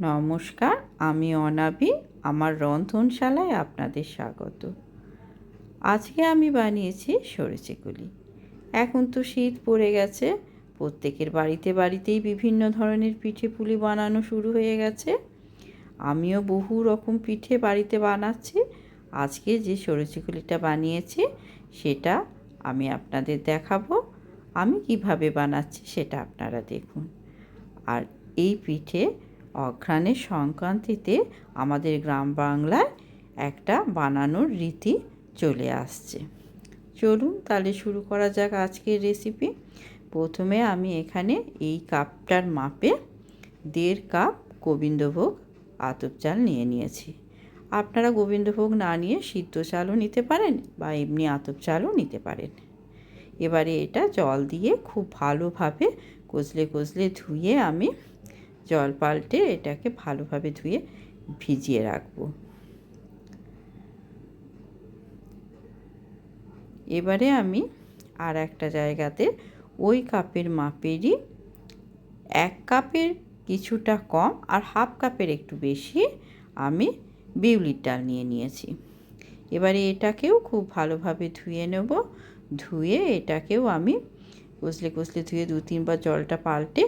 নমস্কার, আমি অনাবি। আমার রন্ধনশালায় আপনাদের স্বাগত। আজকে আমি বানিয়েছি সরষেগুলি। এখন তো শীত পড়ে গেছে, প্রত্যেকের বাড়িতে বাড়িতেই বিভিন্ন ধরনের পিঠে পুলি বানানো শুরু হয়ে গেছে। আমিও বহু রকম পিঠে বাড়িতে বানাচ্ছি। আজকে যে সরষেগুলিটা বানিয়েছি সেটা আমি আপনাদের দেখাবো। আমি কিভাবে বানাচ্ছি সেটা আপনারা দেখুন। আর এই পিঠে অঘ্রাণের সংক্রান্তিতে আমাদের গ্রাম বাংলায় একটা বানানোর রীতি চলে আসছে। চলুন তাহলে শুরু করা যাক আজকের রেসিপি। প্রথমে আমি এখানে এই কাপটার মাপে 1.5 কাপ গোবিন্দভোগ আতপ চাল নিয়ে নিয়েছি। আপনারা গোবিন্দভোগ না নিয়ে সিদ্ধ চালও নিতে পারেন বা এমনি আতপ চালও নিতে পারেন। এবারে এটা জল দিয়ে খুব ভালোভাবে কষলে ধুয়ে আমি জল পাল্টে এটাকে ভালোভাবে ধুয়ে ভিজিয়ে রাখবো। এবারে আমি আর একটা জায়গাতে ওই কাপের মাপেরই 1 কাপের কিছুটা কম আর 1/2 কাপের একটু বেশি আমি বিউলির ডাল নিয়ে নিয়েছি। এবারে এটাকেও খুব ভালোভাবে ধুয়ে নেব। ধুয়ে এটাকেও আমি কষলে ধুয়ে 2-3 বার জলটা পাল্টে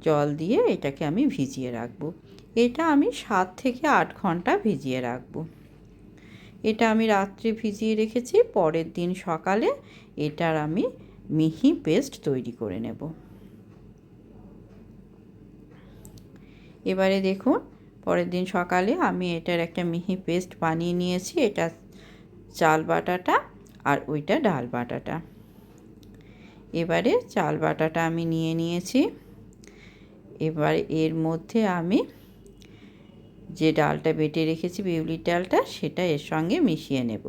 জল দিয়ে এটাকে আমি ভিজিয়ে রাখবো। এটা আমি 7 থেকে 8 ঘন্টা ভিজিয়ে রাখবো। এটা আমি রাত্রে ভিজিয়ে রেখেছি, পরের দিন সকালে এটার আমি মিহি পেস্ট তৈরি করে নেব। এবারে দেখুন, পরের দিন সকালে আমি এটার একটা মিহি পেস্ট বানিয়ে নিয়েছি। এটা চাল বাটাটা আর ওইটা ডাল বাটাটা। এবারে চাল বাটাটা আমি নিয়ে নিয়েছি। এবার এর মধ্যে আমি যে ডালটা বেটে রেখেছি বিউলির ডালটা, সেটা এর সঙ্গে মিশিয়ে নেব।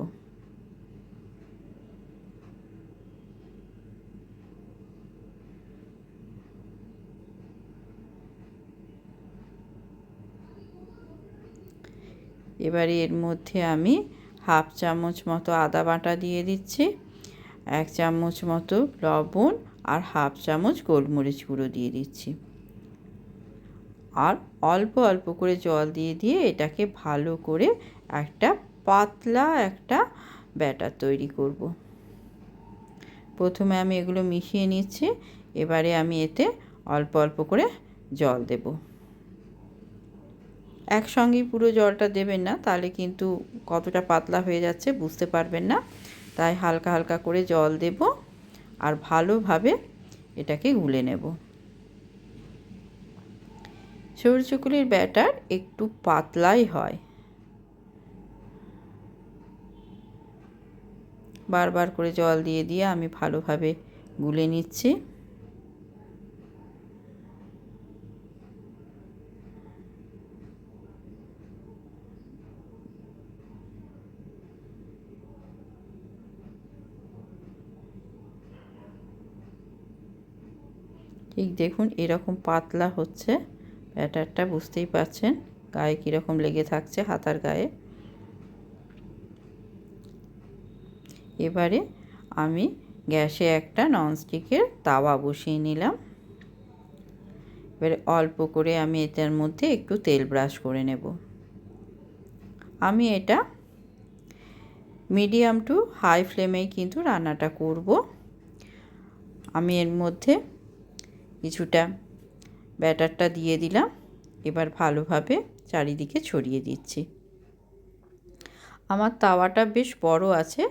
এবারে এর মধ্যে আমি 1/2 চামচ মতো আদা বাটা দিয়ে দিচ্ছি, 1 চামচ মতো লবণ আর 1/2 চামচ গোলমরিচ গুঁড়ো দিয়ে দিচ্ছি। আর অল্প অল্প করে জল দিয়ে এটাকে ভালো করে একটা পাতলা একটা ব্যাটার তৈরি করব। প্রথমে আমি এগুলো মিশিয়ে নিচ্ছি। এবারে আমি এতে অল্প অল্প করে জল দেব। একসঙ্গেই পুরো জলটা দেবেন না, তাহলে কিন্তু কতটা পাতলা হয়ে যাচ্ছে বুঝতে পারবেন না। তাই হালকা হালকা করে জল দেব আর ভালোভাবে এটাকে গুলে নেব। সরষেগুলির ব্যাটার একটু পাতলাই হয়। বারবার করে জল দিয়ে আমি ভালোভাবে গুলে নিচ্ছি। ঠিক দেখুন এরকম পাতলা হচ্ছে ব্যাটারটা, বুঝতেই পারছেন গায়ে কীরকম লেগে থাকছে, হাতার গায়ে। এবারে আমি গ্যাসে একটা ননস্টিকের তাওয়া বসিয়ে নিলাম। এবারে অল্প করে আমি এটার মধ্যে একটু তেল ব্রাশ করে নেব। আমি এটা মিডিয়াম টু হাই ফ্লেমেই কিন্তু রান্নাটা করব। আমি এর মধ্যে কিছুটা ব্যাটারটা দিয়ে দিলাম। এবার ভালোভাবে চারিদিকে ছড়িয়ে দিচ্ছি। আমার তাওয়াটা বেশ বড় আছে,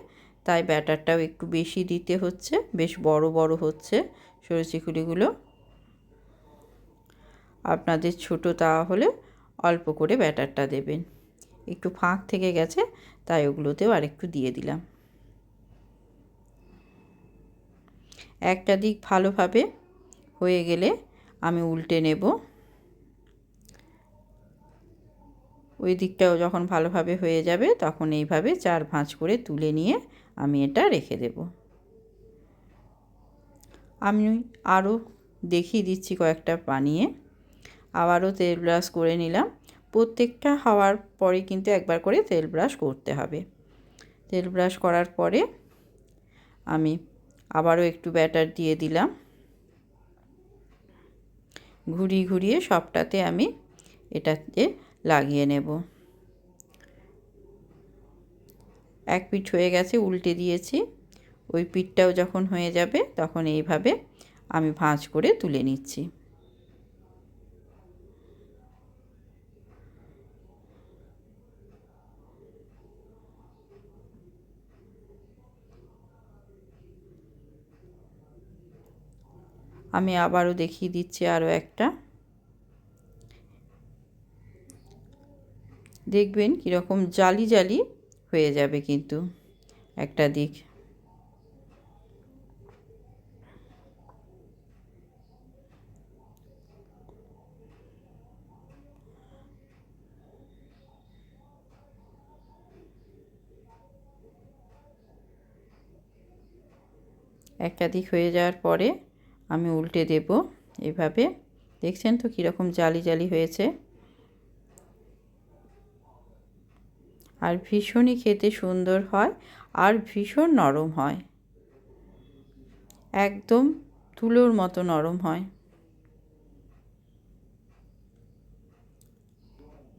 তাই ব্যাটারটাও একটু বেশি দিতে হচ্ছে। বেশ বড় বড় হচ্ছে সরষেগুলিগুলো। আপনাদের ছোট তাওয়া হলে অল্প করে ব্যাটারটা দেবেন। একটু ফাঁক থেকে গেছে, তাই ওগুলোতেও আরেকটু দিয়ে দিলাম। একটা দিক ভালোভাবে হয়ে গেলে আমি উল্টে নেব। ওই দিকটাও যখন ভালোভাবে হয়ে যাবে তখন এইভাবে 4 ভাঁজ করে তুলে নিয়ে আমি এটা রেখে দেব। আমি আরও দেখিয়ে দিচ্ছি কয়েকটা বানিয়ে। আবারও তেল ব্রাশ করে নিলাম। প্রত্যেকটা হওয়ার পরে কিন্তু একবার করে তেল ব্রাশ করতে হবে। তেল ব্রাশ করার পরে আমি আবারও একটু ব্যাটার দিয়ে দিলাম। ঘুরিয়ে সবটাতে আমি এটাতে লাগিয়ে নেব। এক পিঠ হয়ে গেছে, উল্টে দিয়েছি। ওই পিঠটাও যখন হয়ে যাবে তখন এইভাবে আমি ভাঁজ করে তুলে নিচ্ছি। আমি আবারও দেখিয়ে দিচ্ছি আরও একটা। দেখবেন কীরকম জালি জালি হয়ে যাবে কিন্তু একটা দিক। একটা দিক হয়ে যাওয়ার পরে আমি উল্টে দেব এভাবে। দেখছেন তো কীরকম জালি জালি হয়েছে। আর ভীষণই খেতে সুন্দর হয় আর ভীষণ নরম হয়, একদম তুলোর মতো নরম হয়।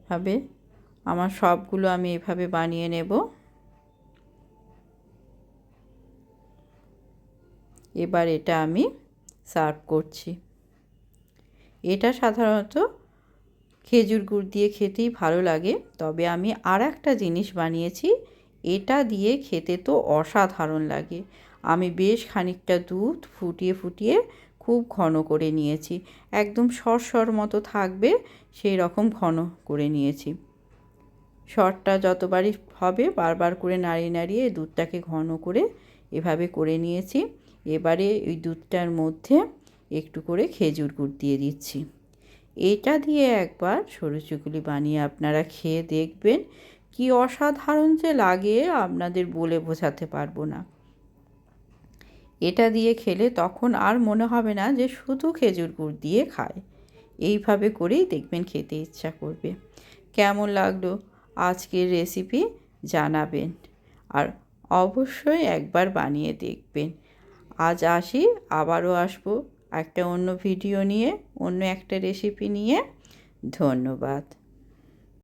ভাবে আমার সবগুলো আমি এভাবে বানিয়ে নেব। এবার এটা আমি সার্ভ করছি। এটা সাধারণত খেজুর গুড় দিয়ে খেতেই ভালো লাগে, তবে আমি আর একটা জিনিস বানিয়েছি, এটা দিয়ে খেতে তো অসাধারণ লাগে। আমি বেশ খানিকটা দুধ ফুটিয়ে ফুটিয়ে খুব ঘন করে নিয়েছি, একদম সরসর মতো থাকবে সেই রকম ঘন করে নিয়েছি। সরটা যতবারই হবে বারবার করে নাড়িয়ে নাড়িয়ে দুধটাকে ঘন করে এভাবে করে নিয়েছি। এবারে ওই দুধটার মধ্যে একটু করে খেজুর গুড় দিয়ে দিচ্ছি। এটা দিয়ে একবার সরু চুকুলি বানিয়ে আপনারা খেয়ে দেখবেন, কি অসাধারণ যে লাগে আপনাদের বলে বোঝাতে পারবো না। এটা দিয়ে খেলে তখন আর মনে হবে না যে শুধু খেজুর গুড় দিয়ে খায়। এইভাবে করেই দেখবেন খেতে ইচ্ছা করবে। কেমন লাগলো আজকের রেসিপি জানাবেন, আর অবশ্যই একবার বানিয়ে দেখবেন। আজ আসি, আবারও আসবো একটা অন্য ভিডিও নিয়ে, অন্য একটা রেসিপি নিয়ে। ধন্যবাদ।